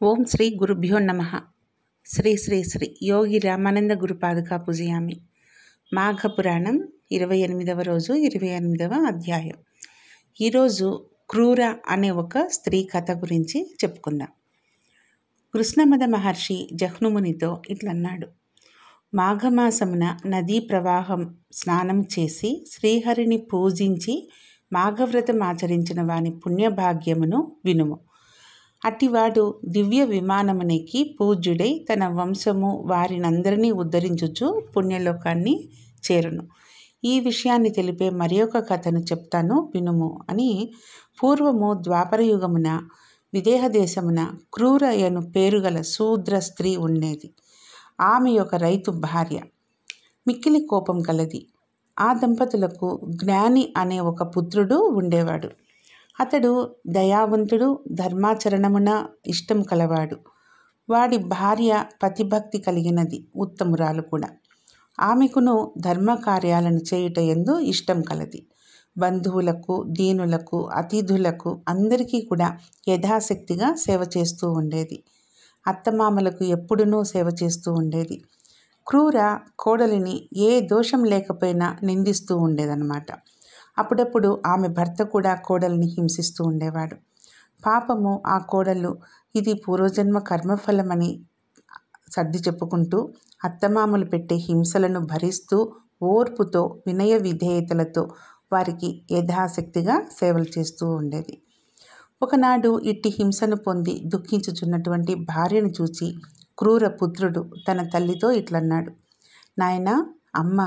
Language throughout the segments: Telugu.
ఓం శ్రీ గురుభ్యో నమః. శ్రీ శ్రీ శ్రీ యోగి రామానంద గురుపాదుకా పూజయామి. మాఘపురాణం 28వ రోజు 28వ అధ్యాయం. ఈరోజు క్రూర అనే ఒక స్త్రీ కథ గురించి చెప్పుకుందాం. కృష్ణమద మహర్షి జహ్నుమునితో ఇట్లన్నాడు: మాఘమాసమున నదీ ప్రవాహం స్నానం చేసి శ్రీహరిని పూజించి మాఘవ్రతం ఆచరించిన వాని పుణ్యభాగ్యమును వినుము. అట్టివాడు దివ్య విమానమునికి పూజ్యుడై తన వంశము వారినందరినీ ఉద్ధరించుచు పుణ్యలోకాన్ని చేరును. ఈ విషయాన్ని తెలిపే మరి ఒక కథను చెప్తాను వినుము అని పూర్వము ద్వాపరయుగమున విదేహ దేశమున క్రూర అను పేరుగల శూద్ర స్త్రీ ఉండేది. ఆమె ఒక రైతు భార్య, మిక్కిలి కోపం కలది. ఆ దంపతులకు జ్ఞాని అనే ఒక పుత్రుడు ఉండేవాడు. అతడు దయావంతుడు, ధర్మాచరణమున ఇష్టం కలవాడు. వాడి భార్య పతిభక్తి కలిగినది, ఉత్తమురాలు కూడా. ఆమెకును ధర్మ కార్యాలను చేయుట యందు ఇష్టం కలది. బంధువులకు, దీనులకు, అతిథులకు అందరికీ కూడా యథాశక్తిగా సేవ చేస్తూ ఉండేది. అత్తమామలకు ఎప్పుడునూ సేవ చేస్తూ ఉండేది. క్రూర కోడలిని ఏ దోషం లేకపోయినా నిందిస్తూ ఉండేదన్నమాట. అప్పుడప్పుడు ఆమె భర్త కూడా కోడలిని హింసిస్తూ ఉండేవాడు. పాపము ఆ కోడలు ఇది పూర్వజన్మ కర్మఫలమని సర్ది చెప్పుకుంటూ అత్తమామలు పెట్టే హింసలను భరిస్తూ ఓర్పుతో వినయ విధేయతలతో వారికి యథాశక్తిగా సేవలు చేస్తూ ఉండేది. ఒకనాడు ఇట్టి హింసను పొంది దుఃఖించుచున్నటువంటి భార్యను చూచి క్రూర పుత్రుడు తన తల్లితో ఇట్లన్నాడు: నాయనా, అమ్మ,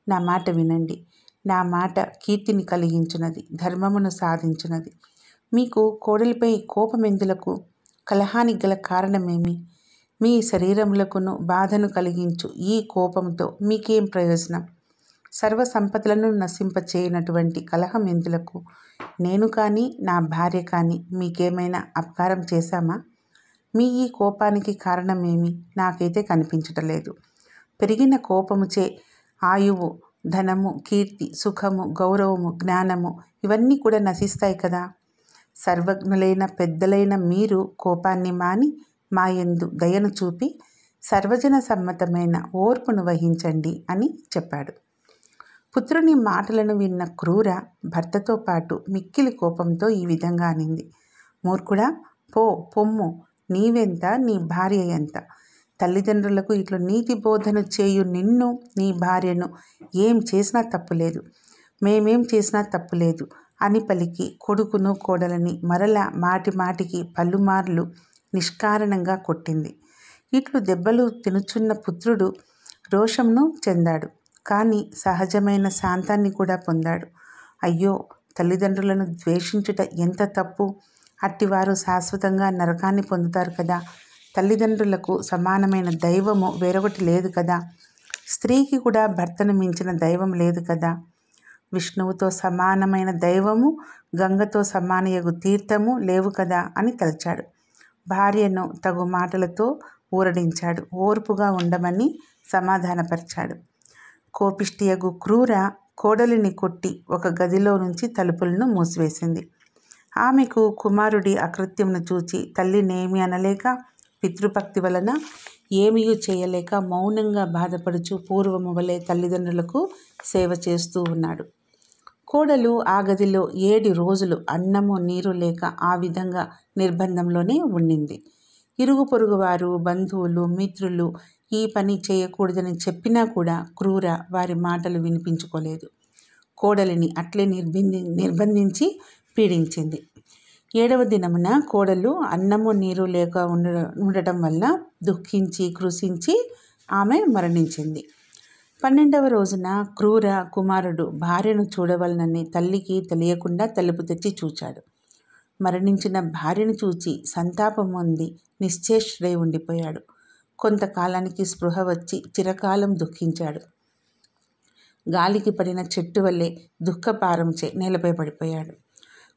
నా మాట వినండి. నా మాట కీర్తిని కలిగించున్నది, ధర్మమును సాధించున్నది. మీకు కోడలిపై కోపమెందులకు? కలహానికి గల కారణమేమి? మీ శరీరములకును బాధను కలిగించు ఈ కోపంతో మీకేం ప్రయోజనం? సర్వ సంపదలను నశింపచేయనటువంటి కలహం ఎందులకు? నేను కానీ నా భార్య కానీ మీకేమైనా అపకారం చేశామా? మీ ఈ కోపానికి కారణమేమి? నాకైతే కనిపించటలేదు. పెరిగిన కోపముచే ఆయువు, ధనము, కీర్తి, సుఖము, గౌరవము, జ్ఞానము ఇవన్నీ కూడా నశిస్తాయి కదా. సర్వజ్ఞులైన పెద్దలైన మీరు కోపాన్ని మాని మా యందు దయను చూపి సర్వజన సమ్మతమైన ఓర్పును వహించండి అని చెప్పాడు. పుత్రుని మాటలను విన్న క్రూర భర్తతో పాటు మిక్కిలి కోపంతో ఈ విధంగా అనింది: మూర్ఖుడా, పొమ్ము, నీవెంత, నీ భార్య ఎంత? తల్లిదండ్రులకు ఇట్లు నీతి బోధను చేయు నిన్ను, నీ భార్యను ఏం చేసినా తప్పులేదు, మేమేం చేసినా తప్పులేదు అని పలికి కొడుకును కోడలని మరలా మాటి మాటికి పలుమార్లు నిష్కారణంగా కొట్టింది. ఇట్లు దెబ్బలు తినుచున్న పుత్రుడు రోషంను చెందాడు, కానీ సహజమైన శాంతాన్ని కూడా పొందాడు. అయ్యో, తల్లిదండ్రులను ద్వేషించుట ఎంత తప్పు! అట్టివారు శాశ్వతంగా నరకాన్ని పొందుతారు కదా. తల్లిదండ్రులకు సమానమైన దైవము వేరొకటి లేదు కదా. స్త్రీకి కూడా భర్తను మించిన దైవం లేదు కదా. విష్ణువుతో సమానమైన దైవము, గంగతో సమానయగు తీర్థము లేవు కదా అని తలచాడు. భార్యను తగు మాటలతో ఊరడించాడు, ఓర్పుగా ఉండమని సమాధానపరిచాడు. కోపిష్టియగు క్రూర కోడలిని కొట్టి ఒక గదిలో నుంచి తలుపులను మూసివేసింది. ఆమెకు కుమారుడి అకృత్యమును చూచి తల్లినేమి అనలేక, పితృభక్తి వలన ఏమీ చేయలేక మౌనంగా బాధపడుచు పూర్వము వలె తల్లిదండ్రులకు సేవ చేస్తూ ఉన్నాడు. కోడలు ఆ గదిలో 7 రోజులు అన్నము నీరు లేక ఆ విధంగా నిర్బంధంలోనే ఉండింది. ఇరుగు పొరుగు వారు, బంధువులు, మిత్రులు ఈ పని చేయకూడదని చెప్పినా కూడా క్రూర వారి మాటలు వినిపించుకోలేదు. కోడలిని అట్లే నిర్బంధించి పీడించింది. 7వ దినమున కోడలు అన్నము నీరు లేక ఉండటం వల్ల దుఃఖించి కృషించి ఆమె మరణించింది. 12వ రోజున క్రూర కుమారుడు భార్యను చూడవలనని తల్లికి తెలియకుండా తలుపు తెచ్చి చూచాడు. మరణించిన భార్యను చూచి సంతాపం పొంది నిశ్చేష్టుడై ఉండిపోయాడు. కొంతకాలానికి స్పృహ వచ్చి చిరకాలం దుఃఖించాడు. గాలికి పడిన చెట్టు వల్లే దుఃఖపారంచే నేలపై పడిపోయాడు.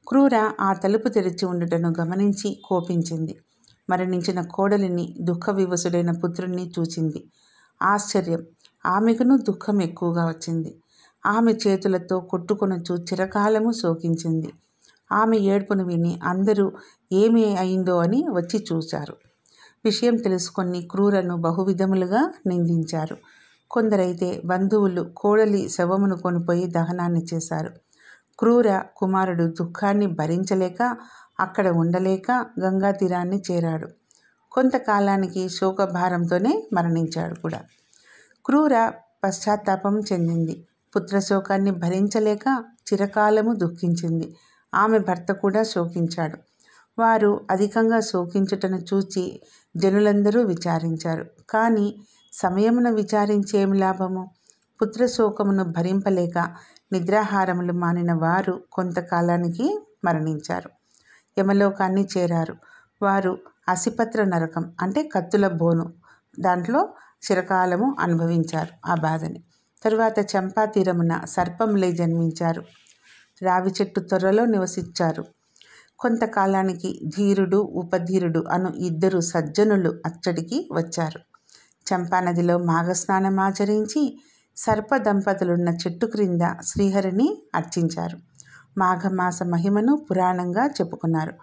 క్రూర ఆ తలుపు తెరిచి ఉండుటను గమనించి కోపించింది. మరణించిన కోడలిని, దుఃఖ వివసుడైన పుత్రుణ్ణి చూచింది. ఆశ్చర్యం! ఆమెకును దుఃఖం ఎక్కువగా వచ్చింది. ఆమె చేతులతో కొట్టుకొనుచు చిరకాలము శోకించింది. ఆమె ఏడ్పును విని అందరూ ఏమి అయిందో అని వచ్చి చూశారు. విషయం తెలుసుకొని క్రూరను బహువిధములుగా నిందించారు. కొందరైతే బంధువులు కోడలి శవమును కొనిపోయి దహనాన్ని చేశారు. క్రూర కుమారుడు దుఃఖాన్ని భరించలేక అక్కడ ఉండలేక గంగా తీరాన్ని చేరాడు. కొంతకాలానికి శోకభారంతోనే మరణించాడు కూడా. క్రూర పశ్చాత్తాపం చెందింది. పుత్రశోకాన్ని భరించలేక చిరకాలము దుఃఖించింది. ఆమె భర్త కూడా శోకించాడు. వారు అధికంగా శోకించుటను చూచి జనులందరూ విచారించారు. కానీ సమయమున విచారించేమి లాభము? పుత్రశోకమును భరింపలేక నిద్రాహారములు మానిన వారు కొంతకాలానికి మరణించారు. యమలోకాన్ని చేరారు. వారు అసిపత్ర నరకం అంటే కత్తుల బోను, దాంట్లో చిరకాలము అనుభవించారు ఆ బాధని. తరువాత చంపా తీరమున సర్పములై జన్మించారు. రావి చెట్టు త్వరలో నివసించారు. కొంతకాలానికి ధీరుడు ఉపధీరుడు అను ఇద్దరు సజ్జనులు అచ్చడికి వచ్చారు. చంపానదిలో మాఘస్నానం ఆచరించి సర్ప దంపతులున్న చెట్టు క్రింద శ్రీహరిని అర్చించారు. మాఘమాస మహిమను పురాణంగా చెప్పుకున్నారు.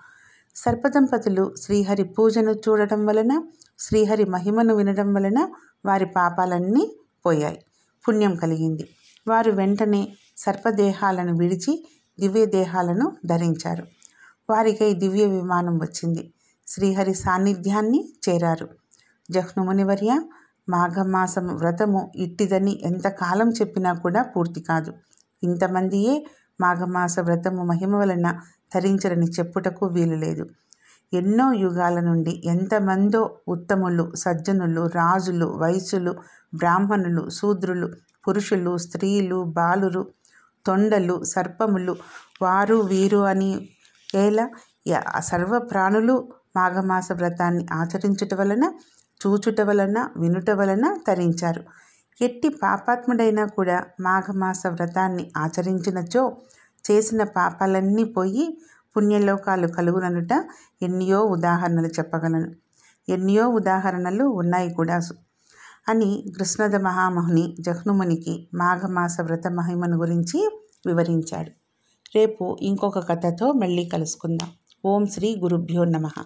సర్పదంపతులు శ్రీహరి పూజను చూడటం వలన, శ్రీహరి మహిమను వినడం వలన వారి పాపాలన్నీ పోయాయి, పుణ్యం కలిగింది. వారు వెంటనే సర్పదేహాలను విడిచి దివ్య దేహాలను ధరించారు. వారికై దివ్య విమానం వచ్చింది. శ్రీహరి సాన్నిధ్యాన్ని చేరారు. జహ్నుమునివర్య, మాఘమాసం వ్రతము ఇట్టిదని ఎంతకాలం చెప్పినా కూడా పూర్తి కాదు. ఇంతమందియే మాఘమాస వ్రతము మహిమ వలన ధరించరని చెప్పుటకు వీలు లేదు. ఎన్నో యుగాల నుండి ఎంతమందో ఉత్తములు, సజ్జనులు, రాజులు, వైశ్యులు, బ్రాహ్మణులు, శూద్రులు, పురుషులు, స్త్రీలు, బాలురు, తొండలు, సర్పములు, వారు వీరు అని ఏలా సర్వ ప్రాణులు మాఘమాస వ్రతాన్ని ఆచరించుట వలన, చూచుట వలన, వినుట వలన తరించారు. ఎట్టి పాపాత్ముడైనా కూడా మాఘమాస వ్రతాన్ని ఆచరించినచో చేసిన పాపాలన్నీ పోయి పుణ్యలోకాలు కలుగుననుట ఎన్నో ఉదాహరణలు చెప్పగలను. ఎన్నో ఉదాహరణలు ఉన్నాయి కూడా అని కృష్ణద మహామహుని జహ్నుమునికి మాఘమాస వ్రత మహిమను గురించి వివరించాడు. రేపు ఇంకొక కథతో మళ్ళీ కలుసుకుందాం. ఓం శ్రీ గురుభ్యో నమః.